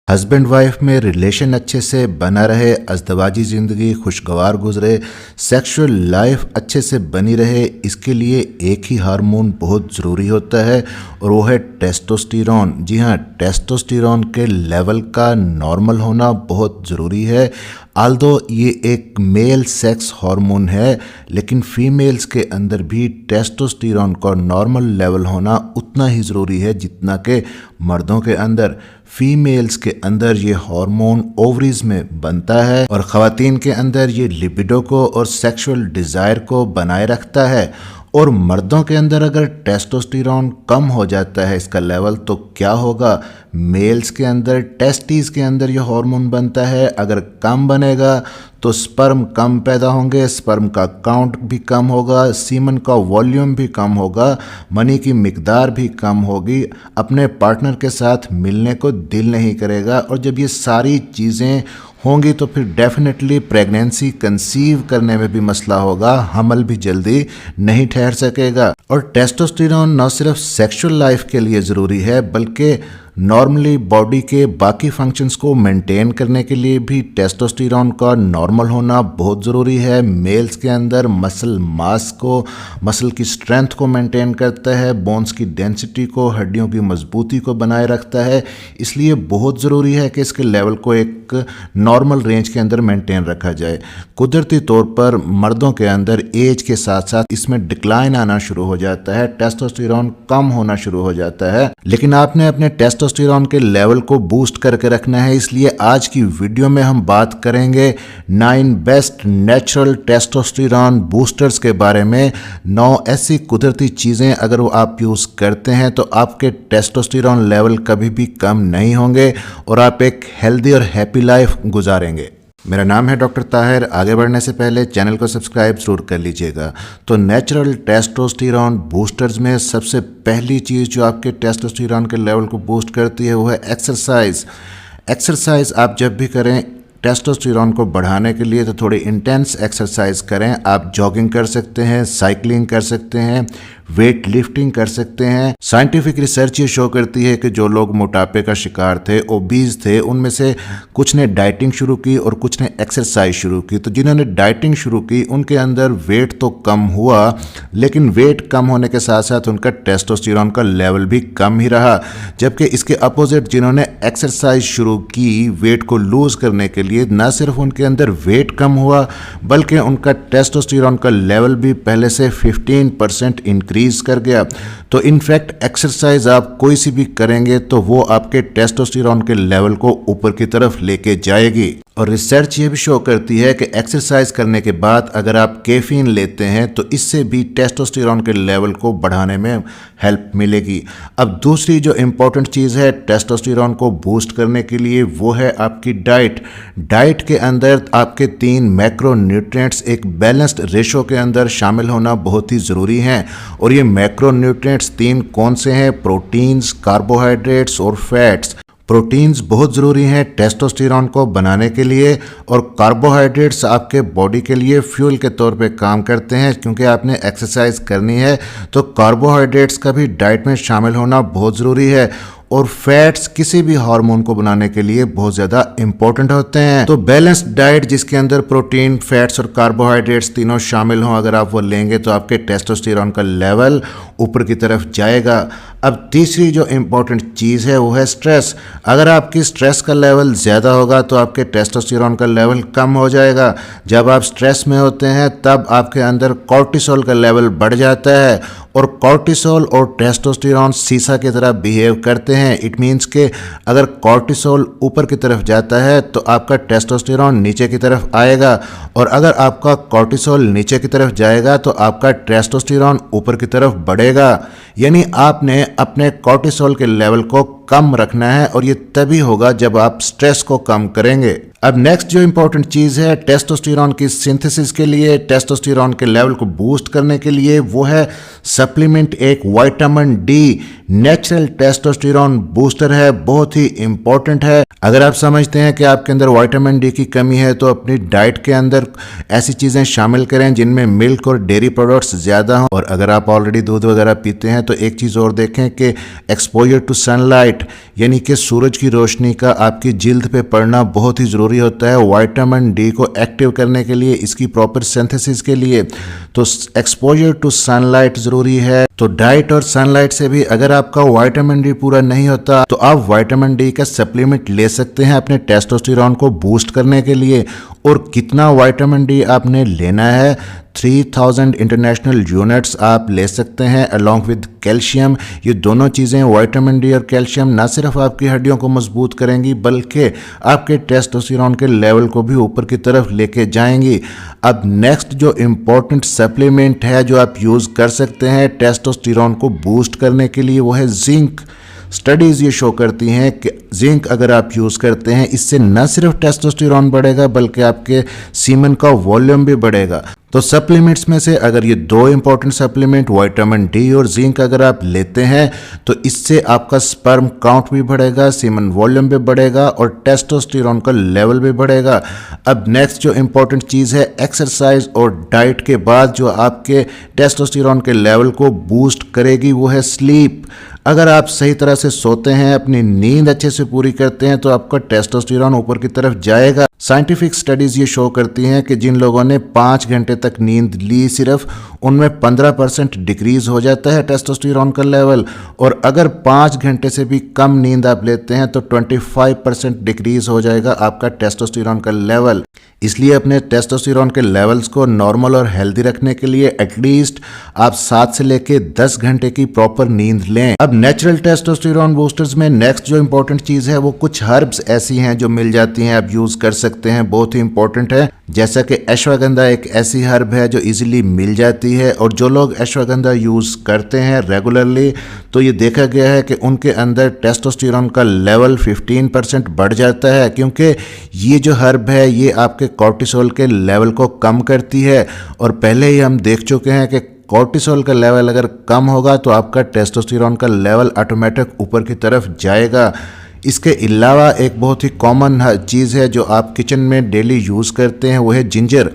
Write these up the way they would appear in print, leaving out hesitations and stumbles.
Husband wife में relation अच्छे से बना रहे, अज़दवाजी ज़िंदगी खुशगवार गुजरे, सेक्सुअल लाइफ अच्छे से बनी रहे, इसके लिए एक ही हार्मोन बहुत ज़रूरी होता है और वो है टेस्टोस्टेरोन। जी हाँ, टेस्टोस्टेरोन के लेवल का नॉर्मल होना बहुत ज़रूरी है। आल्दो ये एक मेल सेक्स हार्मोन है, लेकिन फीमेल्स के अंदर भी टेस्टोस्टेरोन का नॉर्मल लेवल होना उतना ही ज़रूरी है जितना कि मर्दों के अंदर। फीमेल्स के अंदर ये हार्मोन ओवरीज में बनता है और ख़वातीन के अंदर ये लिबिडो को और सेक्सुअल डिज़ायर को बनाए रखता है। और मर्दों के अंदर अगर टेस्टोस्टेरोन कम हो जाता है इसका लेवल, तो क्या होगा? मेल्स के अंदर टेस्टिस के अंदर ये हार्मोन बनता है, अगर कम बनेगा तो स्पर्म कम पैदा होंगे, स्पर्म का काउंट भी कम होगा, सीमन का वॉल्यूम भी कम होगा, मनी की मिकदार भी कम होगी, अपने पार्टनर के साथ मिलने को दिल नहीं करेगा। और जब ये सारी चीज़ें होंगी तो फिर डेफिनेटली प्रेगनेंसी कंसीव करने में भी मसला होगा, हमल भी जल्दी नहीं ठहर सकेगा। और टेस्टोस्टेरोन न सिर्फ सेक्सुअल लाइफ के लिए ज़रूरी है, बल्कि नॉर्मली बॉडी के बाकी फंक्शंस को मेंटेन करने के लिए भी टेस्टोस्टेरोन का नॉर्मल होना बहुत ज़रूरी है। मेल्स के अंदर मसल मास को, मसल की स्ट्रेंथ को मेंटेन करता है, बोन्स की डेंसिटी को, हड्डियों की मजबूती को बनाए रखता है। इसलिए बहुत ज़रूरी है कि इसके लेवल को एक नॉर्मल रेंज के अंदर मेंटेन रखा जाए। कुदरती तौर पर मर्दों के अंदर एज के साथ साथ इसमें डिक्लाइन आना शुरू हो जाता है, टेस्टोस्टेरोन कम होना शुरू हो जाता है, लेकिन आपने अपने टेस्टोस्टेरोन के लेवल को बूस्ट करके रखना है। इसलिए आज की वीडियो में हम बात करेंगे 9 बेस्ट नेचुरल टेस्टोस्टेरोन बूस्टर्स के बारे में। 9 ऐसी कुदरती चीज़ें अगर वो आप यूज़ करते हैं तो आपके टेस्टोस्टेरोन लेवल कभी भी कम नहीं होंगे और आप एक हेल्दी और हैप्पी लाइफ गुजारेंगे। मेरा नाम है डॉक्टर ताहिर। आगे बढ़ने से पहले चैनल को सब्सक्राइब जरूर कर लीजिएगा। तो नेचुरल टेस्टोस्टेरोन बूस्टर्स में सबसे पहली चीज़ जो आपके टेस्टोस्टेरोन के लेवल को बूस्ट करती है वो है एक्सरसाइज। एक्सरसाइज आप जब भी करें टेस्टोस्टेरोन को बढ़ाने के लिए तो थोड़ी इंटेंस एक्सरसाइज करें। आप जॉगिंग कर सकते हैं, साइकिलिंग कर सकते हैं, वेट लिफ्टिंग कर सकते हैं। साइंटिफिक रिसर्च ये शो करती है कि जो लोग मोटापे का शिकार थे, ओबीज थे, उनमें से कुछ ने डाइटिंग शुरू की और कुछ ने एक्सरसाइज शुरू की। तो जिन्होंने डाइटिंग शुरू की उनके अंदर वेट तो कम हुआ, लेकिन वेट कम होने के साथ साथ उनका टेस्टोस्टेरोन का लेवल भी कम ही रहा। जबकि इसके अपोजिट जिन्होंने एक्सरसाइज शुरू की वेट को लूज करने के लिए, न सिर्फ उनके अंदर वेट कम हुआ बल्कि उनका टेस्टोस्टेरोन का लेवल भी पहले से 15% इंक्रीज कर गया। तो इनफैक्ट एक्सरसाइज आप कोई सी भी करेंगे तो वो आपके टेस्टोस्टेरोन के लेवल को ऊपर की तरफ लेके जाएगी। और रिसर्च ये भी शो करती है कि एक्सरसाइज करने के बाद अगर आप कैफीन लेते हैं तो इससे भी टेस्टोस्टेरोन के लेवल को बढ़ाने में हेल्प मिलेगी। अब दूसरी जो इम्पोर्टेंट चीज़ है टेस्टोस्टेरोन को बूस्ट करने के लिए वो है आपकी डाइट। डाइट के अंदर आपके 3 मैक्रो न्यूट्रिएंट्स एक बैलेंस्ड रेशो के अंदर शामिल होना बहुत ही ज़रूरी हैं। और ये मैक्रो न्यूट्रिएंट्स 3 कौन से हैं? प्रोटीन्स, कार्बोहाइड्रेट्स और फैट्स। प्रोटीन्स बहुत ज़रूरी हैं टेस्टोस्टेरोन को बनाने के लिए और कार्बोहाइड्रेट्स आपके बॉडी के लिए फ्यूल के तौर पे काम करते हैं। क्योंकि आपने एक्सरसाइज करनी है तो कार्बोहाइड्रेट्स का भी डाइट में शामिल होना बहुत ज़रूरी है। और फैट्स किसी भी हार्मोन को बनाने के लिए बहुत ज़्यादा इंपॉर्टेंट होते हैं। तो बैलेंस्ड डाइट जिसके अंदर प्रोटीन, फैट्स और कार्बोहाइड्रेट्स तीनों शामिल हों, अगर आप वो लेंगे तो आपके टेस्टोस्टेरोन का लेवल ऊपर की तरफ जाएगा। अब तीसरी जो इम्पोर्टेंट चीज़ है वो है स्ट्रेस। अगर आपकी स्ट्रेस का लेवल ज़्यादा होगा तो आपके टेस्टोस्टेरोन का लेवल कम हो जाएगा। जब आप स्ट्रेस में होते हैं तब आपके अंदर कॉर्टिसोल का लेवल बढ़ जाता है और कॉर्टिसोल और टेस्टोस्टेरोन सीसा की तरह बिहेव करते हैं। इट मीन्स के अगर कॉर्टिसोल ऊपर की तरफ जाता है तो आपका टेस्टोस्टेरोन नीचे की तरफ आएगा और अगर आपका कॉर्टिसोल नीचे की तरफ जाएगा तो आपका टेस्टोस्टेरोन ऊपर की तरफ बढ़ेगा। यानी आपने अपने कॉर्टिसोल के लेवल को कम रखना है और ये तभी होगा जब आप स्ट्रेस को कम करेंगे। अब नेक्स्ट जो इंपॉर्टेंट चीज़ है टेस्टोस्टेरॉन की सिंथेसिस के लिए, टेस्टोस्टेरॉन के लेवल को बूस्ट करने के लिए, वो है सप्लीमेंट एक vitamin D natural testosterone booster है, बहुत ही इंपॉर्टेंट है। अगर आप समझते हैं कि आपके अंदर विटामिन डी की कमी है तो अपनी डाइट के अंदर ऐसी चीज़ें शामिल करें जिनमें मिल्क और डेयरी प्रोडक्ट्स ज़्यादा हों। और अगर आप ऑलरेडी दूध वगैरह पीते हैं तो एक चीज़ और देखें कि एक्सपोजर टू सनलाइट यानी कि सूरज की रोशनी का आपकी जिल्द पे पड़ना बहुत ही ज़रूरी होता है विटामिन डी को एक्टिव करने के लिए, इसकी प्रॉपर सिंथेसिस के लिए। तो एक्सपोजर टू सनलाइट ज़रूरी है। तो डाइट और सनलाइट से भी अगर आपका विटामिन डी पूरा नहीं होता तो आप विटामिन डी का सप्लीमेंट ले सकते हैं अपने टेस्टोस्टेरॉन को बूस्ट करने के लिए। और कितना विटामिन डी आपने लेना है, 3000 इंटरनेशनल यूनिट्स आप ले सकते हैं अलोंग विद कैल्शियम। ये दोनों चीज़ें विटामिन डी और कैल्शियम ना सिर्फ आपकी हड्डियों को मजबूत करेंगी बल्कि आपके टेस्टोस्टेरॉन के लेवल को भी ऊपर की तरफ लेके जाएंगी। अब नेक्स्ट जो इम्पोर्टेंट सप्लीमेंट है जो आप यूज़ कर सकते हैं टेस्टोस्टेरॉन को बूस्ट करने के लिए वो है जिंक। स्टडीज़ ये शो करती हैं कि जिंक अगर आप यूज़ करते हैं इससे न सिर्फ टेस्टोस्टेरॉन बढ़ेगा बल्कि आपके सीमन का वॉल्यूम भी बढ़ेगा। तो सप्लीमेंट्स में से अगर ये दो इंपॉर्टेंट सप्लीमेंट विटामिन डी और जिंक अगर आप लेते हैं तो इससे आपका स्पर्म काउंट भी बढ़ेगा, सीमन वॉल्यूम भी बढ़ेगा और टेस्टोस्टेरॉन का लेवल भी बढ़ेगा। अब नेक्स्ट जो इंपॉर्टेंट चीज़ है एक्सरसाइज और डाइट के बाद जो आपके टेस्टोस्टेरॉन के लेवल को बूस्ट करेगी वो है स्लीप। अगर आप सही तरह से सोते हैं, अपनी नींद अच्छे से पूरी करते हैं तो आपका टेस्टोस्टेरॉन ऊपर की तरफ जाएगा। साइंटिफिक स्टडीज ये शो करती हैं कि जिन लोगों ने 5 घंटे तक नींद ली सिर्फ उनमें 15% डिक्रीज हो जाता है टेस्टोस्टेरॉन का लेवल। और अगर 5 घंटे से भी कम नींद आप लेते हैं तो 25% डिक्रीज हो जाएगा आपका टेस्टोस्टेरॉन का लेवल। इसलिए अपने टेस्टोस्टेरॉन के लेवल्स को नॉर्मल और हेल्दी रखने के लिए एटलीस्ट आप 7 से लेके 10 घंटे की प्रॉपर नींद लें। अब नेचुरल टेस्टोस्टेरॉन बूस्टर्स में नेक्स्ट जो इंपॉर्टेंट चीज़ है वो कुछ हर्ब्स ऐसी हैं जो मिल जाती हैं, आप यूज़ कर सकते हैं, बहुत ही इंपॉर्टेंट है। जैसा कि अश्वगंधा एक ऐसी हर्ब है जो इजीली मिल जाती है और जो लोग अश्वगंधा यूज़ करते हैं रेगुलरली तो ये देखा गया है कि उनके अंदर टेस्टोस्टेरॉन का लेवल 15% बढ़ जाता है, क्योंकि ये जो हर्ब है ये आपके कॉर्टिसोल के लेवल को कम करती है। और पहले ही हम देख चुके हैं कि कॉर्टिसोल का लेवल अगर कम होगा तो आपका टेस्टोस्टेरॉन का लेवल ऑटोमेटिक ऊपर की तरफ जाएगा। इसके अलावा एक बहुत ही कॉमन चीज़ है जो आप किचन में डेली यूज़ करते हैं वो है जिंजर।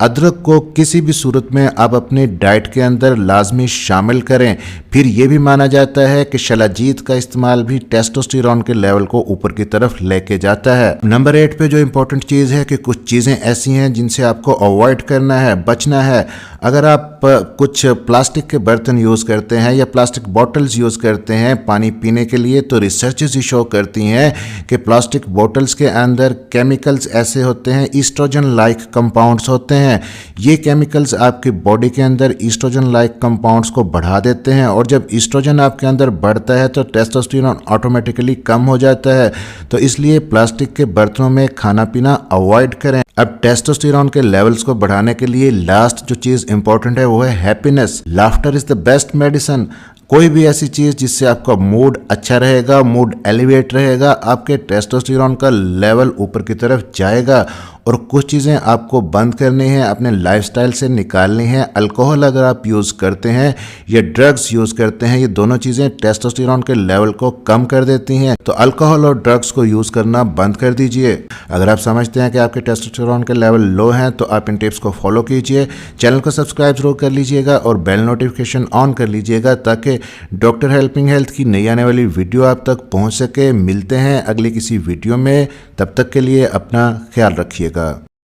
अदरक को किसी भी सूरत में आप अपनी डाइट के अंदर लाजमी शामिल करें। फिर ये भी माना जाता है कि शिलाजीत का इस्तेमाल भी टेस्टोस्टेरॉन के लेवल को ऊपर की तरफ लेके जाता है। नंबर 8 पे जो इंपॉर्टेंट चीज़ है कि कुछ चीज़ें ऐसी हैं जिनसे आपको अवॉइड करना है, बचना है। अगर आप कुछ प्लास्टिक के बर्तन यूज़ करते हैं या प्लास्टिक बॉटल्स यूज़ करते हैं पानी पीने के लिए तो रिसर्चेस ही शो करती हैं कि प्लास्टिक बॉटल्स के अंदर केमिकल्स ऐसे होते हैं, ईस्ट्रोजन लाइक कंपाउंड्स होते हैं। ये केमिकल्स आपकी बॉडी के अंदर ईस्ट्रोजन लाइक कंपाउंड्स को बढ़ा देते हैं और जब ईस्ट्रोजन आपके अंदर बढ़ता है तो टेस्टोस्टेरॉन ऑटोमेटिकली कम हो जाता है। तो इसलिए प्लास्टिक के बर्तनों में खाना पीना अवॉइड करें। अब टेस्टोस्टेरॉन के लेवल्स को बढ़ाने के लिए लास्ट जो चीज़ इंपॉर्टेंट है वो है happiness. Laughter is the best medicine. कोई भी ऐसी चीज़ जिससे आपका मूड अच्छा रहेगा, मूड एलिवेट रहेगा, आपके टेस्टोस्टेरॉन का लेवल ऊपर की तरफ जाएगा। और कुछ चीज़ें आपको बंद करनी है, अपने लाइफस्टाइल से निकालनी है। अल्कोहल अगर आप यूज़ करते हैं या ड्रग्स यूज़ करते हैं, ये दोनों चीज़ें टेस्टोस्टेरॉन के लेवल को कम कर देती हैं। तो अल्कोहल और ड्रग्स को यूज़ करना बंद कर दीजिए। अगर आप समझते हैं कि आपके टेस्टोस्टेरॉन के लेवल लो हैं तो आप इन टिप्स को फॉलो कीजिए। चैनल को सब्सक्राइब जरूर कर लीजिएगा और बेल नोटिफिकेशन ऑन कर लीजिएगा ताकि डॉक्टर हेल्पिंग हेल्थ की नई आने वाली वीडियो आप तक पहुँच सके। मिलते हैं अगली किसी वीडियो में, तब तक के लिए अपना ख्याल रखिएगा।